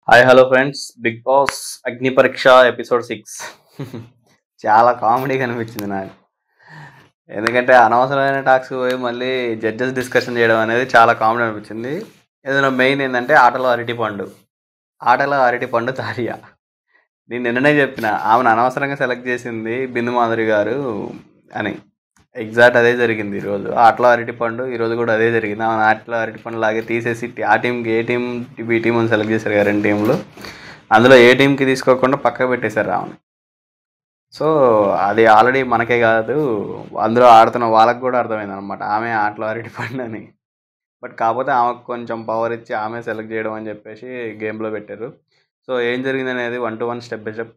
Hi hello friends, Bigg Boss Agni Pariksha episode 6 చాలా కామెడీగా అనిపించింది నాకు. ఎందుకంటే అనవసరమైన టాక్స్ పోయి మళ్ళీ జడ్జెస్ డిస్కషన్ చేయడం అనేది చాలా కామెడీ అనిపించింది. ఏదైనా మెయిన్ ఏంటంటే ఆటలో అరటి పండు తారియా. నేను నిన్ననే చెప్పిన ఆమెను అనవసరంగా సెలెక్ట్ చేసింది బిందు మాధురి గారు అని. ఎగ్జాక్ట్ అదే జరిగింది ఈరోజు. ఆటలో అరటిపండు ఈరోజు కూడా అదే జరిగింది. ఆమె ఆటలో అరటిపండు లాగే తీసేసి ఆ టీంకి ఏ టీం బి టీం అని సెలెక్ట్ చేశారు కదా, 2 టీంలు. అందులో ఏ టీంకి తీసుకోకుండా పక్కకు పెట్టేశారు ఆమెను. సో అది ఆల్రెడీ మనకే కాదు, అందులో ఆడుతున్న వాళ్ళకి కూడా అర్థమైంది అనమాట ఆమె ఆటలో అరటిపండు అని. బట్ కాకపోతే ఆమెకు కొంచెం పవర్ ఇచ్చి ఆమె సెలెక్ట్ చేయడం అని చెప్పేసి గేమ్లో పెట్టారు. సో ఏం జరిగింది అనేది 1 to 1 స్టెప్ బై స్టెప్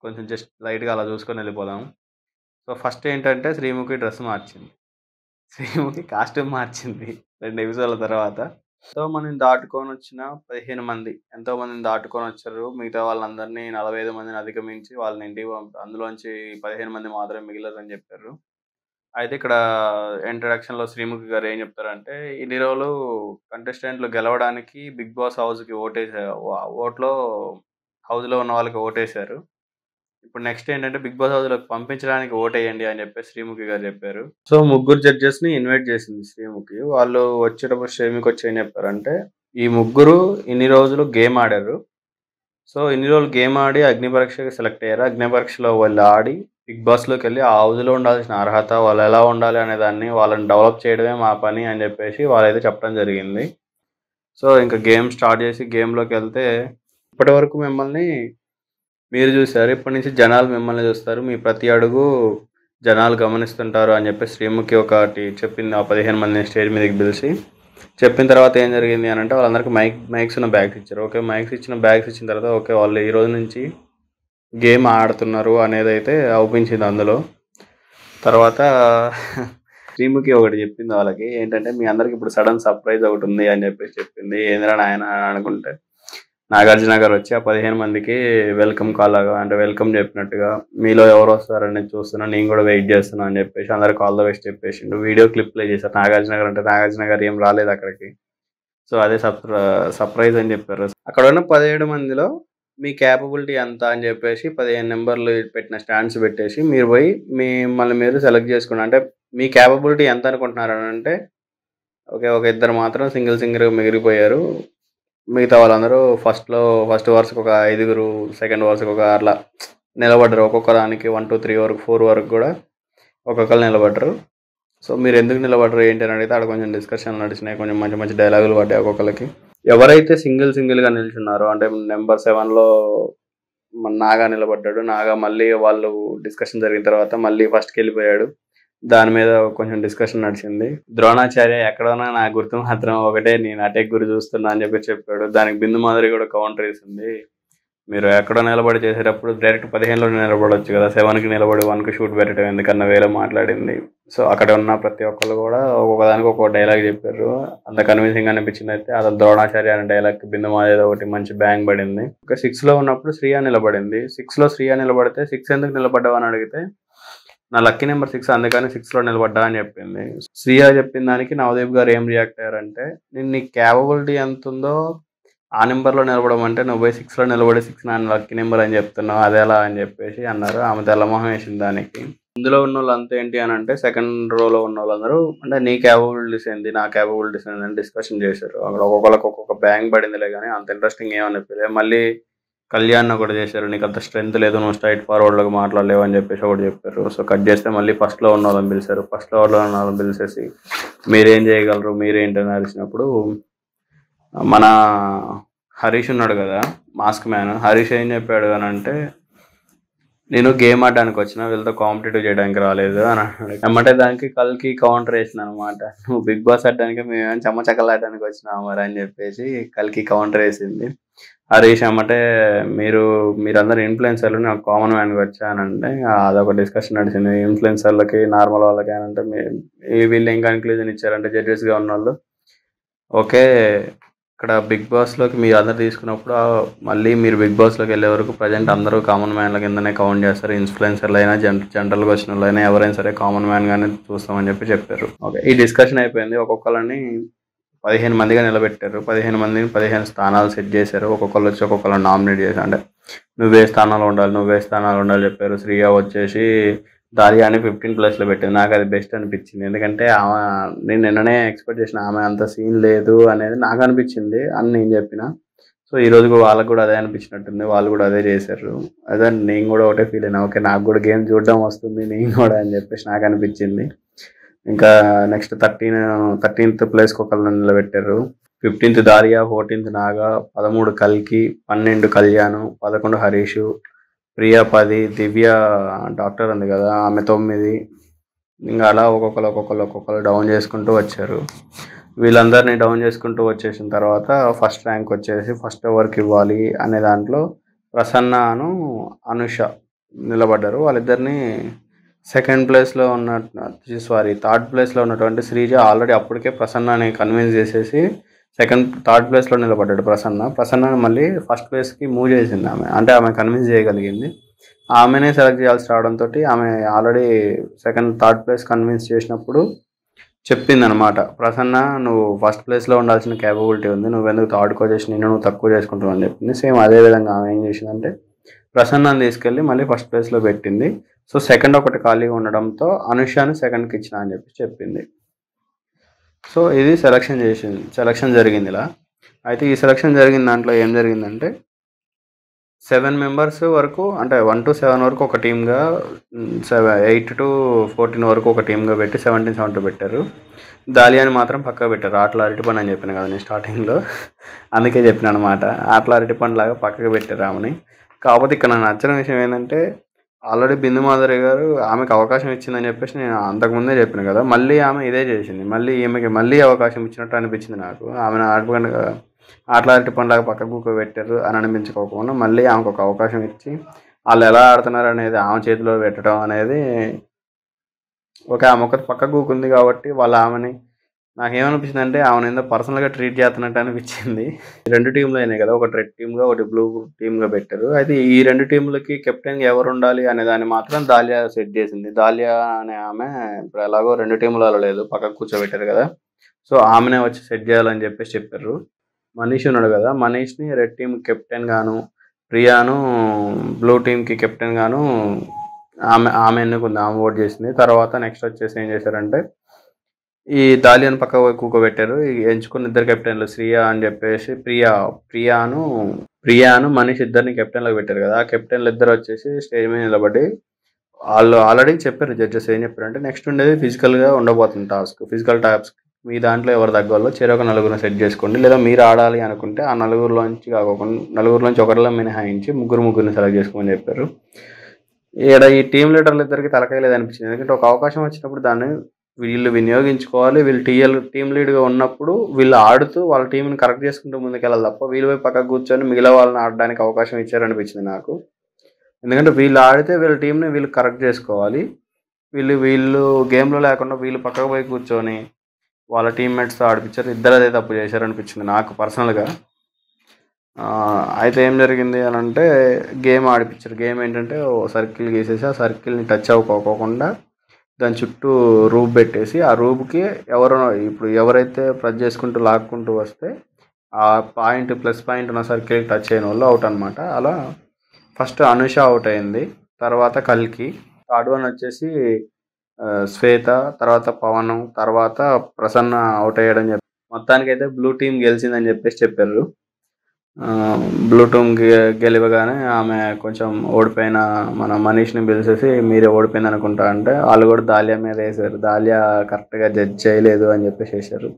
కొంచెం జస్ట్ లైట్గా అలా చూసుకొని వెళ్ళిపోదాం. సో ఫస్ట్ ఏంటంటే శ్రీముఖి డ్రెస్ మార్చింది. శ్రీముఖి కాస్ట్యూమ్ మార్చింది 2 ఎపిసోడ్ల తర్వాత. ఎంతోమందిని దాటుకొని వచ్చిన 15 మంది ఎంతోమందిని దాటుకొని వచ్చారు. మిగతా వాళ్ళందరినీ 45 మందిని అధిగమించి వాళ్ళని ఇంటికి అందులోంచి 15 మంది మాత్రమే మిగిలారని చెప్పారు. అయితే ఇక్కడ ఇంట్రడక్షన్లో శ్రీముఖి గారు ఏం చెప్తారంటే, ఇన్ని రోజులు కంటెస్టెంట్లు గెలవడానికి బిగ్ బాస్ హౌస్కి ఓట్లో హౌస్లో ఉన్న వాళ్ళకి ఓటేశారు. ఇప్పుడు నెక్స్ట్ ఏంటంటే బిగ్ బాస్ హౌస్లోకి పంపించడానికి ఓటేయండి అని చెప్పేసి శ్రీముఖి గారు చెప్పారు. సో ముగ్గురు జడ్జెస్ని ఇన్వైట్ చేసింది శ్రీముఖి. వాళ్ళు వచ్చేటప్పుడు శ్రీముఖి వచ్చి ఏం చెప్పారంటే, ఈ ముగ్గురు ఇన్ని రోజులు గేమ్ ఆడారు. సో ఇన్ని రోజులు గేమ్ ఆడి అగ్ని పరీక్షకి సెలెక్ట్ అయ్యారు. అగ్ని పరీక్షలో వాళ్ళు ఆడి బిగ్ బాస్లోకి వెళ్ళి ఆ హౌస్లో ఉండాల్సిన అర్హత, వాళ్ళు ఎలా ఉండాలి అనే దాన్ని వాళ్ళని డెవలప్ చేయడమే మా పని అని చెప్పేసి వాళ్ళైతే చెప్పడం జరిగింది. సో ఇంకా గేమ్ స్టార్ట్ చేసి గేమ్లోకి వెళ్తే, ఇప్పటి వరకు మిమ్మల్ని మీరు చూసారు, ఇప్పటి నుంచి జనాలు మిమ్మల్ని చూస్తారు, మీ ప్రతి అడుగు జనాలు గమనిస్తుంటారు అని చెప్పి శ్రీముఖి ఒకటి చెప్పింది. ఆ 15 మందిని స్టేజ్ మీదకి పిలిచి చెప్పిన తర్వాత ఏం జరిగింది అని అంటే, వాళ్ళందరికీ మైక్స్ ఉన్న బ్యాగ్స్ ఇచ్చారు. ఓకే, మైక్స్ ఇచ్చిన తర్వాత ఓకే వాళ్ళు ఈ రోజు నుంచి గేమ్ ఆడుతున్నారు అనేది అయితే అవుపించింది అందులో. తర్వాత శ్రీముఖి ఒకటి చెప్పింది వాళ్ళకి, ఏంటంటే మీ అందరికి ఇప్పుడు సడన్ సర్ప్రైజ్ ఒకటి ఉంది అని చెప్పేసి చెప్పింది. ఏంద్రా నాయన అని అనుకుంటే, నాగార్జున గారు వచ్చి ఆ 15 మందికి వెల్కమ్ కాల్ లాగా, అంటే వెల్కమ్ చెప్పినట్టుగా, మీలో ఎవరు వస్తారని చూస్తున్నా, నేను కూడా వెయిట్ చేస్తున్నా అని చెప్పేసి అందరికి ఆల్ ద బెస్ట్ చెప్పేసిండు. వీడియో క్లిప్ ప్లే చేశారు నాగార్జున గారు. అంటే నాగార్జున గారు ఏం రాలేదు అక్కడికి. సో అదే సర్ప్రైజ్ అని చెప్పారు. అక్కడ ఉన్న 17 మందిలో మీ క్యాపబిలిటీ ఎంత అని చెప్పేసి 15 నెంబర్లు పెట్టిన స్టాండ్స్ పెట్టేసి మీరు పోయి మిమ్మల్ని మీరు సెలెక్ట్ చేసుకున్నారు. అంటే మీ క్యాపబిలిటీ ఎంత అనుకుంటున్నారు అని అంటే, ఓకే ఒక ఇద్దరు మాత్రం సింగిల్గా మిగిలిపోయారు. మిగతా వాళ్ళందరూ ఫస్ట్ వరుసకు ఒక 5, సెకండ్ వరుసకు ఒక అట్లా నిలబడ్డారు. ఒక్కొక్క దానికి 1 2 3 వరకు 4 వరకు కూడా ఒక్కొక్కరు నిలబడ్డారు. సో మీరు ఎందుకు నిలబడ్డారు ఏంటి అని అడిగితే, అక్కడ కొంచెం డిస్కషన్ నడిచినాయి, కొంచెం మంచి మంచి డైలాగులు పడ్డాయి ఒక్కొక్కరికి. ఎవరైతే సింగిల్గా నిల్చున్నారో, అంటే నెంబర్ 7లో మన నాగా నిలబడ్డాడు. నాగా మళ్ళీ వాళ్ళు డిస్కషన్ జరిగిన తర్వాత మళ్ళీ ఫస్ట్కి వెళ్ళిపోయాడు. దాని మీద కొంచెం డిస్కషన్ నడిచింది. ద్రోణాచార్య ఎక్కడోనా నా గుర్తు మాత్రం ఒకటే, నేను అటే గురి చూస్తున్నా అని చెప్పాడు. దానికి బిందు మాదిరి కూడా కౌంటర్ వేసింది, మీరు ఎక్కడో నిలబడి చేసేటప్పుడు డైరెక్ట్ 15లో నిలబడవచ్చు కదా, 7కి నిలబడి 1కి షూట్ పెట్టడం ఎందుకన్నా వేరే మాట్లాడింది. సో అక్కడ ఉన్న ప్రతి ఒక్కరు కూడా ఒక్కొక్కదానికి ఒక్కొక్క డైలాగ్ చెప్పారు. అంత కన్విన్సింగ్ అనిపించింది. అయితే అసలు ద్రోణాచార్య అనే డైలాగ్ బిందు మాదిరి ఒకటి మంచి బ్యాంగ్ పడింది. ఇంకా 6లో ఉన్నప్పుడు శ్రీయా నిలబడింది. 6లో శ్రీయా నిలబడితే 6 ఎందుకు నిలబడ్డావు అని అడిగితే, నా లక్కీ నెంబర్ 6 అందుకని 6లో నిలబడ్డా అని చెప్పింది. శ్రీయా చెప్పిన దానికి నవదీప్ గారు ఏం రియాక్ట్ అయ్యారంటే, నేను నీ క్యాపబిలిటీ ఎంత ఉందో ఆ నెంబర్లో నిలబడమంటే నువ్వు పోయి 6లో నిలబడి 6 నా లక్కీ నెంబర్ అని చెప్తున్నావు, అదేలా అని చెప్పేసి అన్నారు. ఆమె తెల్లమొహం వేసింది దానికి. ఇందులో ఉన్న వాళ్ళు అంతా ఏంటి అని అంటే, సెకండ్ రోలో ఉన్న వాళ్ళందరూ అంటే నీ క్యాపబిలిటీస్ ఏంటి, నా క్యాపబిలిటీస్ ఏంటి అని డిస్కషన్ చేశారు. అక్కడ ఒక్కొక్కరికి ఒక్కొక్క బ్యాంక్ పడిందిలే కానీ అంత ఇంట్రెస్టింగ్ ఏమనిపించలేదు. మళ్ళీ కళ్యాణ్ ఒకటి చేశారు, నీకు అంత స్ట్రెంత్ లేదు, నువ్వు స్ట్రైట్ ఫార్వర్డ్లోకి మాట్లాడలేవు అని చెప్పేసి ఒకటి చెప్పారు. సో కట్ చేస్తే మళ్ళీ ఫస్ట్లో ఉన్న వాళ్ళని పిలిచారు. ఫస్ట్లో ఉన్న వాళ్ళని పిలిచేసి మీరేం చేయగలరు, మీరేంటి అని అరిచినప్పుడు, మన హరీష్ ఉన్నాడు కదా మాస్క్ మ్యాన్, హరీష్ ఏం చెప్పాడు అని అంటే, నేను గేమ్ ఆడడానికి వచ్చిన, వీళ్ళతో కాంపిటేటివ్ చేయడానికి రాలేదు అని అన్నాడు. ఎమ్మటే దానికి కల్కి కౌంటర్ వేసిన అనమాట, నువ్వు బిగ్ బాస్ ఆడడానికి మేమేమైనా చెమ్మచక్కలు ఆడడానికి వచ్చినావు మరి అని చెప్పేసి కల్కి కౌంటర్ వేసింది. హరీష్ అమ్మటే, మీరందరూ ఇన్ఫ్లుయెన్సర్లు, నాకు కామన్ మ్యాన్కి వచ్చానంటే అదొక డిస్కషన్ నడిచింది. ఇన్ఫ్లుయెన్సర్లకి నార్మల్ వాళ్ళకి అంటే వీళ్ళు ఏం కన్క్లూజన్ ఇచ్చారంటే, జడ్జెస్గా ఉన్న వాళ్ళు, ఓకే ఇక్కడ బిగ్ బాస్లోకి మీరు అందరు తీసుకున్నప్పుడు మళ్ళీ మీరు బిగ్ బాస్లోకి వెళ్ళే వరకు ప్రజెంట్ అందరూ కామన్ మ్యాన్ల కిందనే కౌంట్ చేస్తారు. ఇన్ఫ్లుయెన్సర్లు అయినా జనరల్గా వచ్చిన వాళ్ళు అయినా ఎవరైనా సరే కామన్ మ్యాన్గానే చూస్తామని చెప్పారు. ఓకే, ఈ డిస్కషన్ అయిపోయింది. ఒక్కొక్కరిని 15 మందిగా నిలబెట్టారు. 15 మందిని 15 స్థానాలు సెట్ చేశారు. ఒక్కొక్కళ్ళు వచ్చి ఒక్కొక్కళ్ళని నామినేట్ చేశారు. అంటే నువ్వే స్థానాల్లో ఉండాలి, నువ్వే స్థానాల్లో ఉండాలి చెప్పారు. శ్రీయ వచ్చేసి దారియాని 15 ప్లేస్లో పెట్టింది. నాకు అది బెస్ట్ అనిపించింది. ఎందుకంటే ఆమె, నేను నిన్ననే ఎక్స్పెక్ట్ చేసిన ఆమె అంత సీన్ లేదు అనేది నాకు అనిపించింది అని నేను చెప్పిన. సో ఈ రోజు వాళ్ళకు కూడా అదే అనిపించినట్టుంది. వాళ్ళు కూడా అదే చేశారు. అదే నేను కూడా ఒకటే ఫీల్ అయినా, ఓకే నాకు కూడా గేమ్ చూడడం వస్తుంది నేను కూడా అని చెప్పేసి నాకు అనిపించింది. ఇంకా నెక్స్ట్ 13th ప్లేస్కి ఒకళ్ళని నిలబెట్టారు. 15th దారియా, 14th నాగా, 13 కల్కి, 12 కళ్యాణ్, 11 హరీష్, ప్రియా 10, దివ్య డాక్టర్ ఉంది కదా ఆమె 9. ఇంకా అలా ఒక్కొక్కరు డౌన్ చేసుకుంటూ వచ్చారు. వీళ్ళందరినీ డౌన్ చేసుకుంటూ వచ్చేసిన తర్వాత ఫస్ట్ ర్యాంక్ వచ్చేసి ఫస్ట్ ఓవర్కి ఇవ్వాలి అనే దాంట్లో ప్రసన్నను అనుష నిలబడ్డారు. వాళ్ళిద్దరిని థర్డ్ ప్లేస్లో ఉన్నటువంటి శ్రీజ ఆల్రెడీ అప్పటికే ప్రసన్నని కన్విన్స్ చేసేసి థర్డ్ ప్లేస్లో నిలబడ్డాడు. ప్రసన్నని మళ్ళీ ఫస్ట్ ప్లేస్కి మూవ్ చేసింది ఆమె. అంటే ఆమె కన్విన్స్ చేయగలిగింది. ఆమెనే సెలెక్ట్ చేయాల్సి రావడంతో ఆమె ఆల్రెడీ థర్డ్ ప్లేస్ కన్విన్స్ చేసినప్పుడు చెప్పింది అనమాట, ప్రసన్న నువ్వు ఫస్ట్ ప్లేస్లో ఉండాల్సిన క్యాపబిలిటీ ఉంది, నువ్వెందుకు థర్డ్కి వచ్చేసి నువ్వు తక్కువ చేసుకుంటావు అని చెప్పింది. సేమ్ అదే విధంగా ఆమె ఏం చేసిందంటే ప్రసన్నని తీసుకెళ్ళి మళ్ళీ ఫస్ట్ ప్లేస్లో పెట్టింది. సో సెకండ్ ఒకటి ఖాళీగా ఉండడంతో అనుషాని సెకండ్కి ఇచ్చిన అని చెప్పి చెప్పింది. సో ఇది సెలక్షన్ జరిగింది ఇలా. అయితే ఈ సెలక్షన్ జరిగిన దాంట్లో ఏం జరిగిందంటే 7 మెంబర్స్ వరకు, అంటే 1 to 7 వరకు ఒక టీమ్గా, 8 to 14 వరకు ఒక టీమ్గా పెట్టి 17 పెట్టారు. దాలియాని మాత్రం పక్కకు పెట్టారు. ఆటల అరటిపండు అని చెప్పాను కదా నేను స్టార్టింగ్లో, అందుకే చెప్పిన అనమాట. ఆటల అరటిపండు లాగా పక్కకు పెట్టారు ఆమెని. కాకపోతే ఇక్కడ నాకు నచ్చిన విషయం ఏంటంటే ఆల్రెడీ బిందు మాధురి గారు ఆమెకు అవకాశం ఇచ్చిందని చెప్పేసి నేను అంతకుముందే చెప్పిన కదా, మళ్ళీ ఆమె ఇదే చేసింది. మళ్ళీ ఈమెకి మళ్ళీ అవకాశం ఇచ్చినట్టు అనిపించింది నాకు. ఆమెను ఆటల అరటిపండులాగా పక్కకు కూర్చోబెట్టారు అని అనిపించుకోకుండా మళ్ళీ ఆమెకు ఒక అవకాశం ఇచ్చి వాళ్ళు ఎలా ఆడుతున్నారు అనేది ఆమె చేతిలో పెట్టడం అనేది, ఆమె ఒక పక్క కూకుంది కాబట్టి ఆమెని నాకేమనిపించింది అంటే ఆమెను ఏదో పర్సనల్గా ట్రీట్ చేస్తున్నట్టు అనిపించింది. 2 టీంలు అయినాయి కదా, ఒకటి రెడ్ టీమ్గా ఒకటి బ్లూ టీమ్గా పెట్టారు. అయితే ఈ 2 టీంలకి కెప్టెన్ ఎవరు ఉండాలి అనే దాన్ని మాత్రం దాలియా సెట్ చేసింది. దాలియా అనే ఆమె ఇప్పుడు ఎలాగో 2 టీంలలో లేదు, పక్కకు కూర్చోబెట్టారు కదా, సో ఆమెనే వచ్చి సెట్ చేయాలని చెప్పేసి చెప్పారు. మనీష్ ఉన్నాడు కదా, మనీష్ని రెడ్ టీమ్ కెప్టెన్ గాను, ప్రియాను బ్లూ టీమ్కి కెప్టెన్ గాను ఆమె ఎన్నుకుంది, ఆమె ఓట్ చేసింది. తర్వాత నెక్స్ట్ వచ్చేసి ఏం చేశారంటే ఈ దాలియాను పక్క కూకోబెట్టారు. ఎంచుకున్న 2 కెప్టెన్లు శ్రీయ అని చెప్పేసి ప్రియాను మనీష్ ఇద్దరిని కెప్టెన్లకు పెట్టారు కదా. ఆ కెప్టెన్లు ఇద్దరు వచ్చేసి స్టేజ్ మీద నిలబడి వాళ్ళు ఆల్రెడీ చెప్పారు, జడ్జెస్ ఏం చెప్పారంటే నెక్స్ట్ ఉండేది ఫిజికల్గా ఉండబోతుంది టాస్క్. ఫిజికల్ టాస్క్ మీ దాంట్లో ఎవరు తగ్గవాలో చెరొక 4 సెట్ చేసుకోండి, లేదా మీరు ఆడాలి అనుకుంటే ఆ 4 ఒకరిలో మినహాయించి ముగ్గురిని సెలెక్ట్ చేసుకోమని చెప్పారు. ఇక్కడ ఈ టీం లీడర్లు ఇద్దరికి తలకాయ లేదనిపించింది. ఎందుకంటే ఒక అవకాశం వచ్చినప్పుడు దాన్ని వీళ్ళు వినియోగించుకోవాలి. వీళ్ళు టీం లీడ్గా ఉన్నప్పుడు వీళ్ళు ఆడుతూ వాళ్ళ టీంని కరెక్ట్ చేసుకుంటూ ముందుకెళ్ళాలి తప్ప వీళ్ళు పోయి పక్కకు కూర్చొని మిగిలిన వాళ్ళని ఆడడానికి అవకాశం ఇచ్చారనిపించింది నాకు. ఎందుకంటే వీళ్ళు ఆడితే వీళ్ళ టీంని వీళ్ళు కరెక్ట్ చేసుకోవాలి. వీళ్ళు గేమ్లో లేకుండా వీళ్ళు పక్కకు పోయి కూర్చొని వాళ్ళ టీమ్మేట్స్తో ఆడిపించారు. ఇద్దరు అదే తప్పు చేశారనిపించింది నాకు పర్సనల్గా. అయితే ఏం జరిగింది అని అంటే గేమ్ ఆడిపించారు. గేమ్ ఏంటంటే ఓ సర్కిల్ గీసేసి ఆ సర్కిల్ని టచ్ అవ్వకోకుండా దాని చుట్టూ రూప్ పెట్టేసి ఆ రూప్కి ఎవరైతే ప్రెస్ చేసుకుంటూ లాక్కుంటూ వస్తే ఆ ప్లస్ పాయింట్ ఉన్న సర్కిల్ టచ్ అయిన వాళ్ళు అవుట్ అనమాట. అలా ఫస్ట్ అనుష అవుట్ అయింది, తర్వాత కల్కి, థర్డ్ వన్ వచ్చేసి శ్వేత, తర్వాత పవన్, తర్వాత ప్రసన్న అవుట్ అయ్యాడని చెప్పి మొత్తానికైతే బ్లూ టీం గెలిచిందని చెప్పేసి చెప్పారు. బ్లూ టీం గెలవగానే ఆమె కొంచెం ఓడిపోయిన మన మనీష్ని పిలిచేసి మీరే ఓడిపోయింది అనుకుంటా అంటే వాళ్ళు కూడా దాలియా మీద వేసారు. దాలియా కరెక్ట్గా జడ్జ్ చేయలేదు అని చెప్పేసి వేసారు.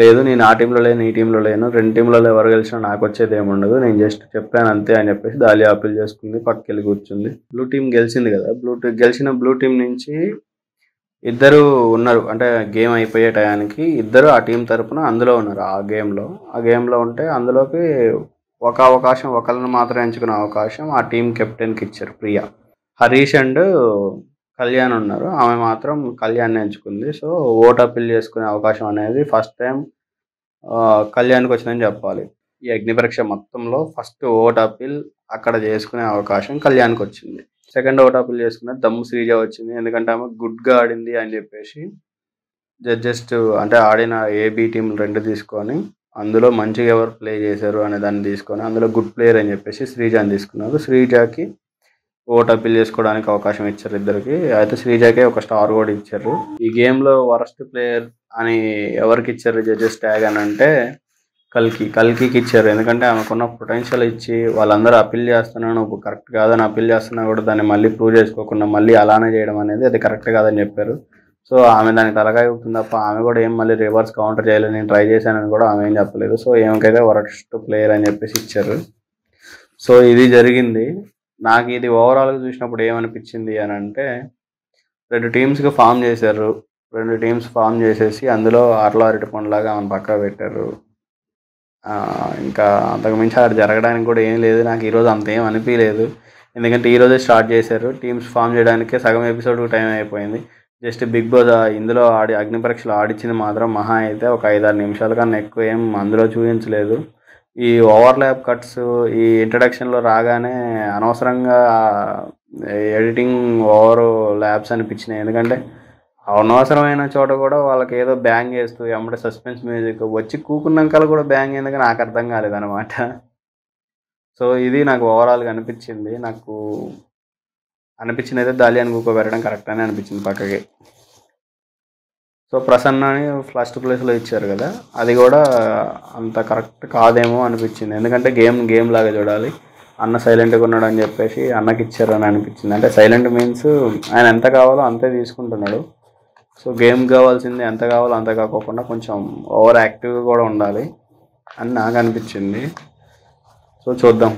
లేదు నేను ఆ టీంలో లేను ఈ టీంలో లేను, 2 టీంలలో ఎవరు గెలిచినా నాకు వచ్చేది ఏముండదు, నేను జస్ట్ చెప్పాను అంతే అని చెప్పేసి దాలియా అప్పీల్ చేసుకుంది, పక్కకెళ్ళి కూర్చుంది. బ్లూ టీం గెలిచింది కదా, గెలిచిన బ్లూ టీం నుంచి ఇద్దరు ఉన్నారు, అంటే గేమ్ అయిపోయే టయానికి ఇద్దరు ఆ టీం తరపున అందులో ఉన్నారు. ఆ గేమ్లో ఉంటే అందులోకి ఒక అవకాశం, ఒకరిని మాత్రం ఎంచుకునే అవకాశం ఆ టీం కెప్టెన్కి ఇచ్చారు ప్రియా. హరీష్ అండ్ కళ్యాణ్ ఉన్నారు, ఆమె మాత్రం కళ్యాణ్ని ఎంచుకుంది. సో ఓట్ అప్పీల్ చేసుకునే అవకాశం అనేది ఫస్ట్ టైం కళ్యాణ్కి వచ్చిందని చెప్పాలి. ఈ అగ్ని పరీక్ష మొత్తంలో ఫస్ట్ ఓట్ అప్పీల్ అక్కడ చేసుకునే అవకాశం కళ్యాణ్కి వచ్చింది. సెకండ్ ఓట్ అప్పీల్ చేసుకున్న దమ్ము శ్రీజ వచ్చింది, ఎందుకంటే ఆమె గుడ్గా ఆడింది అని చెప్పేసి జస్ట్ అంటే ఆడిన ఏబీ టీంలు 2 తీసుకొని, అందులో మంచిగా ఎవరు ప్లే చేశారు అనే దాన్ని తీసుకొని, అందులో గుడ్ ప్లేయర్ అని చెప్పేసి శ్రీజాని తీసుకున్నారు. శ్రీజాకి ఓట్ అప్పీల్ చేసుకోవడానికి అవకాశం ఇచ్చారు ఇద్దరికి. అయితే శ్రీజాకే ఒక స్టార్ కూడా ఇచ్చారు. ఈ గేమ్లో వరస్ట్ ప్లేయర్ అని ఎవరికి ఇచ్చారు జడ్జెస్ ట్యాగ్ అని అంటే కల్కికి ఇచ్చారు. ఎందుకంటే ఆమెకున్న పొటెన్షియల్ ఇచ్చి వాళ్ళందరూ అప్పీల్ చేస్తున్నా నువ్వు కరెక్ట్ కాదని అప్పీల్ చేస్తున్నా కూడా దాన్ని మళ్ళీ ప్రూవ్ చేసుకోకుండా మళ్ళీ అలానే చేయడం అనేది అది కరెక్ట్ కాదని చెప్పారు. సో ఆమె దానికి తలకాయ ఊపుతుంది తప్ప ఆమె కూడా ఏం మళ్ళీ రివర్స్ కౌంటర్ చేయాలని నేను ట్రై చేశానని కూడా ఆమె ఏం చెప్పలేదు. సో ఏమకైతే వరస్ట్ ప్లేయర్ అని చెప్పేసి ఇచ్చారు. సో ఇది జరిగింది. నాకు ఇది ఓవరాల్గా చూసినప్పుడు ఏమనిపించింది అని అంటే 2 టీమ్స్కి ఫామ్ చేశారు. 2 టీమ్స్ ఫామ్ చేసేసి అందులో ఆటలో అరటిపండులాగా ఆమెను పక్కన పెట్టారు. ఇంకా అంతకుమించి అక్కడ జరగడానికి కూడా ఏం లేదు. నాకు ఈరోజు అంత ఏం అనిపించలేదు. ఎందుకంటే ఈరోజే స్టార్ట్ చేశారు. టీమ్స్ ఫామ్ చేయడానికే సగం ఎపిసోడ్కి టైం అయిపోయింది. జస్ట్ బిగ్ బాస్ ఇందులో అగ్ని పరీక్షలు ఆడిచ్చింది మాత్రం మహా అయితే ఒక 5-6 నిమిషాల కన్నా ఎక్కువ ఏం అందులో చూపించలేదు. ఈ ఓవర్లాప్ కట్స్ ఈ ఇంట్రడక్షన్లో రాగానే అనవసరంగా ఎడిటింగ్ ఓవర్ ల్యాబ్స్ అనిపించినాయి. ఎందుకంటే అనవసరమైన చోట కూడా వాళ్ళకి ఏదో బ్యాంగ్ చేస్తూ ఎమ్మటే సస్పెన్స్ మ్యూజిక్ వచ్చి కూకున్నాక కూడా బ్యాంగ్ ఎందుకు నాకు అర్థం కాలేదన్నమాట. సో ఇది నాకు ఓవరాల్గా అనిపించింది. నాకు అనిపించింది అయితే దాలియాని కూకోబెట్టడం కరెక్ట్ అని అనిపించింది పక్కకి. సో ప్రసన్నని ఫస్ట్ ప్లేస్లో ఇచ్చారు కదా, అది కూడా అంత కరెక్ట్ కాదేమో అనిపించింది. ఎందుకంటే గేమ్ లాగా చూడాలి. అన్న సైలెంట్గా ఉన్నాడు అని చెప్పేసి అన్నకి ఇచ్చారు అని అనిపించింది. అంటే సైలెంట్ మీన్స్ ఆయన ఎంత కావాలో అంతే తీసుకుంటున్నాడు. సో గేమ్ కావాల్సింది ఎంత కావాలో అంత కాకోకుండా కొంచెం ఓవర్ యాక్టివ్గా కూడా ఉండాలి అని నాకు అనిపించింది. సో చూద్దాం.